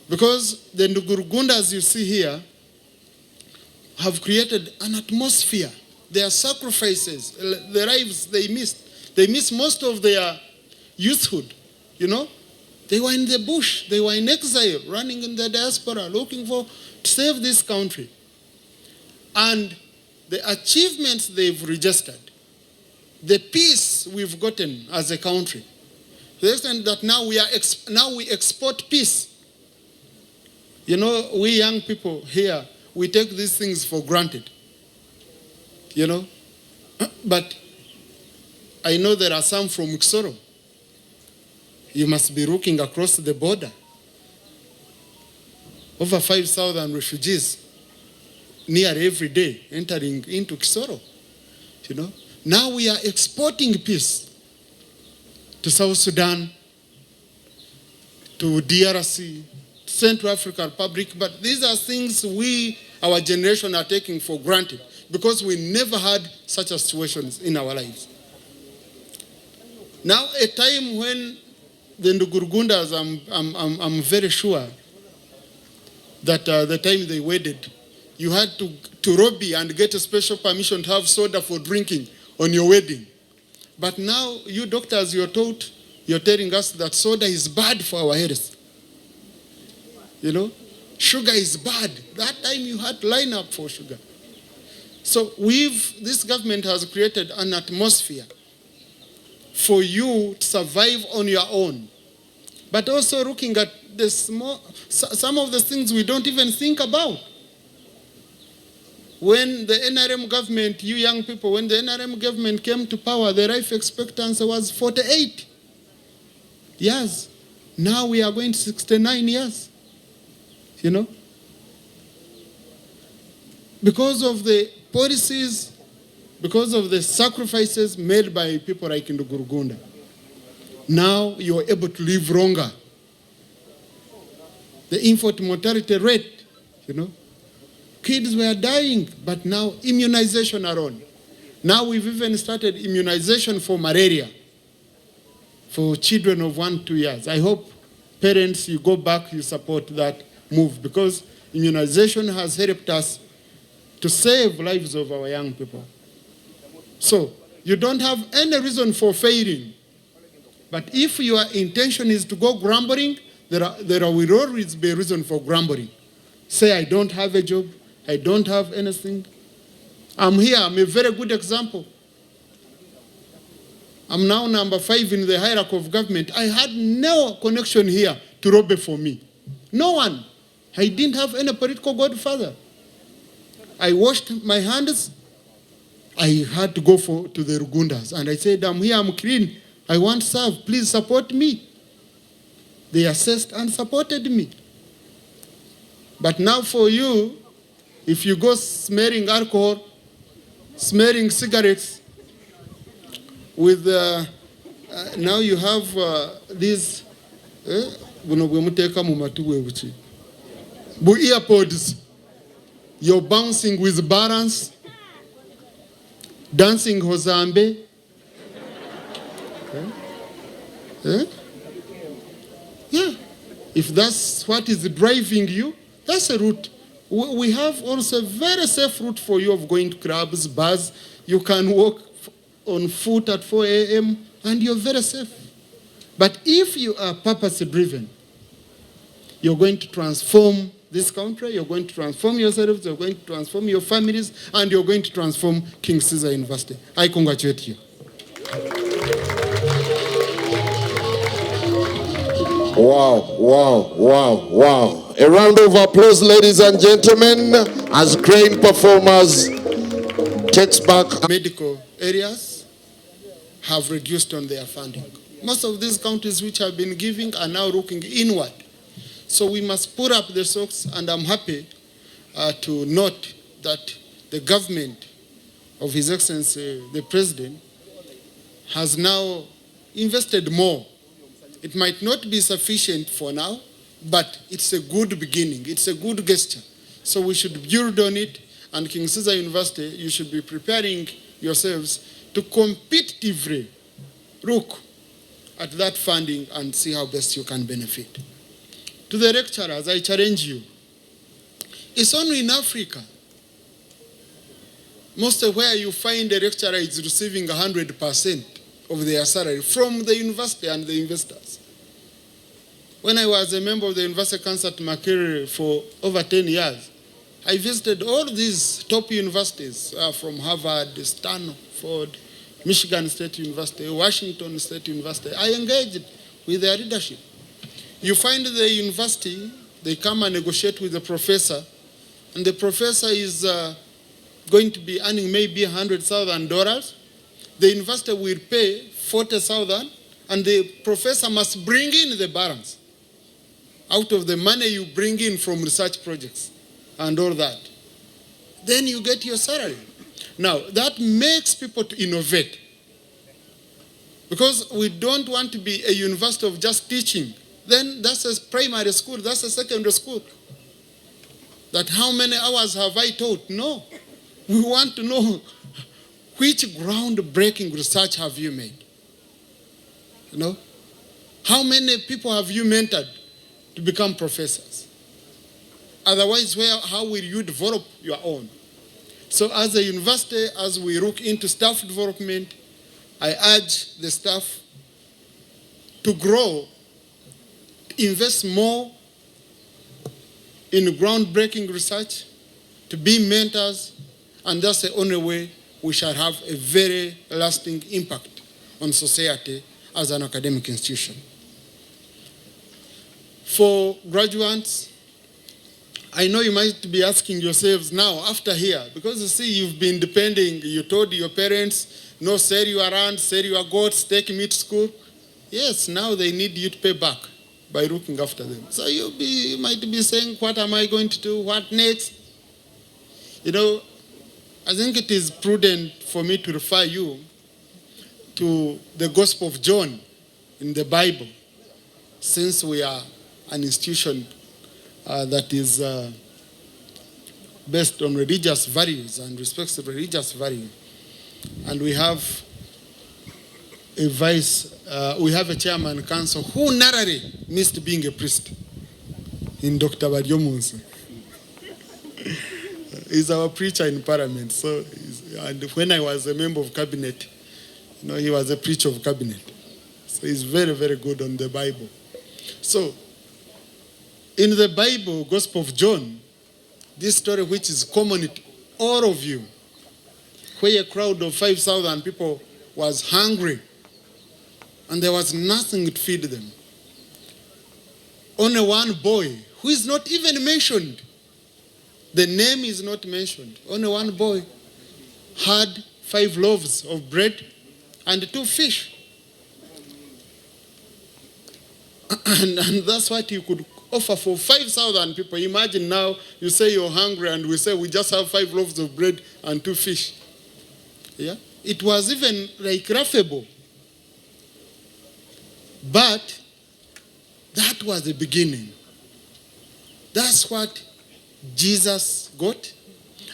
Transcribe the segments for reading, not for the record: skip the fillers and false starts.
Because the Ndugurugundas you see here have created an atmosphere. Their sacrifices, the lives they missed. They missed most of their youthhood, you know. They were in the bush. They were in exile, running in the diaspora, looking to save this country. And the achievements they've registered, the peace we've gotten as a country, to the extent that now we export peace. You know, we young people here, we take these things for granted. You know? But I know there are some from Kisoro. You must be looking across the border. Over 5,000 refugees nearly every day entering into Kisoro. You know? Now we are exporting peace to South Sudan, to DRC, Central African Republic, but these are things our generation are taking for granted because we never had such a situations in our lives. Now, a time when the Ndugurugundas, I'm very sure that the time they wedded, you had to lobby and get a special permission to have soda for drinking on your wedding. But now, you doctors, you're telling us that soda is bad for our health. You know, sugar is bad. That time you had to line up for sugar. So this government has created an atmosphere for you to survive on your own. But also looking at some of the things we don't even think about. When the NRM government, you young people, when the NRM government came to power, the life expectancy was 48 years. Now we are going to 69 years. You know? Because of the policies, because of the sacrifices made by people like Ndugurugunda, now you are able to live longer. The infant mortality rate, you know, kids were dying, but now immunization alone. Now we've even started immunization for malaria for children of 1 to 2 years. I hope parents, you go back, you support that move, because immunization has helped us to save lives of our young people. So you don't have any reason for failing. But if your intention is to go grumbling, there will always be a reason for grumbling. Say, I don't have a job, I don't have anything. I'm here, I'm a very good example. I'm now number 5 in the hierarchy of government. I had no connection here to lobby for me. No one. I didn't have any political godfather. I washed my hands. I had to go to the Rugundas. And I said, I'm here, I'm clean. I want to serve. Please support me. They assessed and supported me. But now for you, if you go smelling alcohol, smelling cigarettes, with now you have these earpods. You're bouncing with balance, dancing hozambe. Yeah, if that's what is driving you, that's a route. We have also a very safe route for you of going to clubs, bars. You can walk on foot at 4 a.m. and you're very safe. But if you are purpose-driven, you're going to transform this country, you're going to transform yourselves, you're going to transform your families, and you're going to transform King Caesar University. I congratulate you. Wow, wow, wow, wow. A round of applause, ladies and gentlemen, as great performers takes back. Medical areas have reduced on their funding. Most of these countries which have been giving are now looking inward. So we must put up the socks, and I'm happy to note that the government of His Excellency, the President, has now invested more. It might not be sufficient for now, but it's a good beginning. It's a good gesture. So we should build on it, and King Caesar University, you should be preparing yourselves to competitively look at that funding and see how best you can benefit. To To the lecturers, I challenge you. It's only in Africa. Most of where you find a lecturer is receiving 100% of their salary from the university and the investors. When I was a member of the University Council at Makerere for over 10 years, I visited all these top universities from Harvard, Stanford, Michigan State University, Washington State University. I engaged with their leadership. You find the university, they come and negotiate with the professor, and the professor is going to be earning maybe $100,000. The university will pay $40,000, and the professor must bring in the balance out of the money you bring in from research projects and all that. Then you get your salary. Now, that makes people to innovate. Because we don't want to be a university of just teaching. Then that's a primary school, that's a secondary school. That how many hours have I taught? No. We want to know which groundbreaking research have you made? You know? How many people have you mentored to become professors? Otherwise, how will you develop your own? So as a university, as we look into staff development, I urge the staff to grow, invest more in groundbreaking research, to be mentors, and that's the only way we shall have a very lasting impact on society as an academic institution. For graduates, I know you might be asking yourselves now, after here, because you see you've been depending, you told your parents, no, sell your land, sell your goats, take me to school. Yes, now they need you to pay back by looking after them. So you might be saying, what am I going to do? What next? You know, I think it is prudent for me to refer you to the Gospel of John in the Bible, since we are an institution that is based on religious values and respects religious values. And we have a chairman council who narrowly missed being a priest in Dr. Baryomunsi. He's our preacher in parliament. So, and when I was a member of cabinet, you know, he was a preacher of cabinet. So he's very, very good on the Bible. So, in the Bible, Gospel of John, this story which is common to all of you, where a crowd of 5,000 people was hungry and there was nothing to feed them. Only one boy, who is not even mentioned, the name is not mentioned, only one boy had 5 loaves of bread and 2 fish. And that's what you could offer for 5,000 people. Imagine now you say you're hungry and we say we just have 5 loaves of bread and 2 fish. Yeah? It was even like laughable. But that was the beginning. That's what Jesus got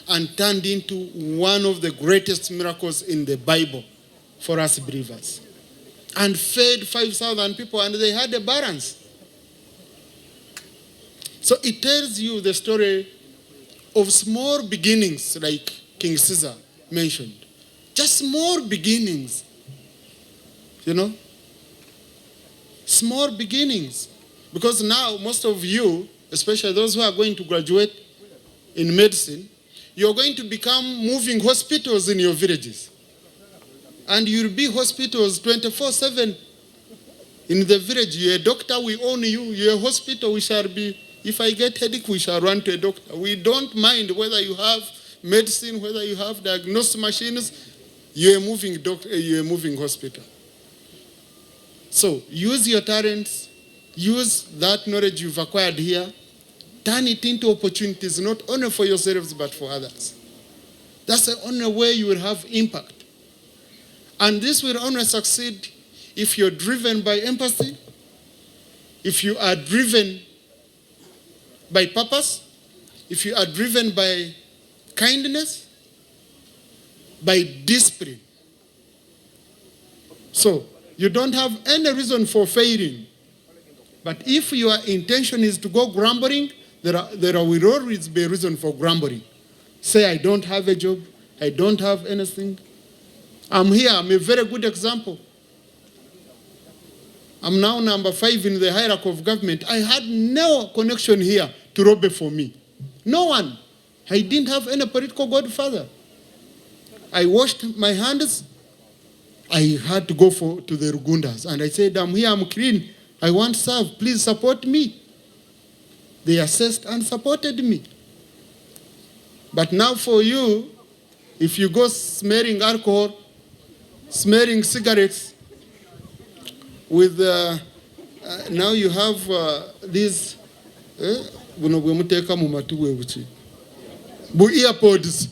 and turned into one of the greatest miracles in the Bible for us believers. And fed 5,000 people, and they had a balance. So it tells you the story of small beginnings, like King Caesar mentioned. Just small beginnings, you know? Small beginnings. Because now most of you, especially those who are going to graduate in medicine, you're going to become moving hospitals in your villages. And you'll be hospitals 24/7 in the village. You're a doctor, we own you. You're a hospital, we shall be. If I get headache, we shall run to a doctor. We don't mind whether you have medicine, whether you have diagnostic machines. You're a moving doctor, you're a moving hospital. So use your talents, use that knowledge you've acquired here, turn it into opportunities, not only for yourselves, but for others. That's the only way you will have impact. And this will only succeed if you're driven by empathy, if you are driven by purpose, if you are driven by kindness, by discipline. So, you don't have any reason for failing But if your intention is to go grumbling, there will always be a reason for grumbling. Say, I don't have a job, I don't have anything. I'm here, I'm a very good example. I'm now number 5 in the hierarchy of government. I had no connection here to Robe for me. No one. I didn't have any political godfather. I washed my hands. I had to go to the Rugundas. And I said, I'm here, I'm clean. I want to serve. Please support me. They assessed and supported me. But now for you, if you go smelling alcohol, smelling cigarettes, with now you have these earpods.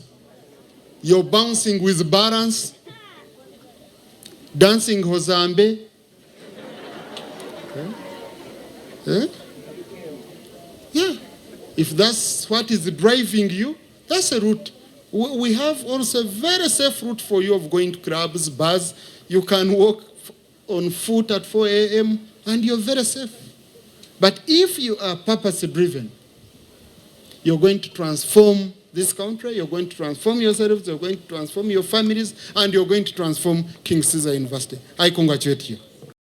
You're bouncing with balance, dancing hozambe. Yeah, if that's what is driving you, that's a route. We have also a very safe route for you of going to clubs, bars. You can walk on foot at 4 a.m. and you're very safe. But if you are purpose-driven, you're going to transform this country, you're going to transform yourselves, you're going to transform your families, and you're going to transform King Caesar University. I congratulate you.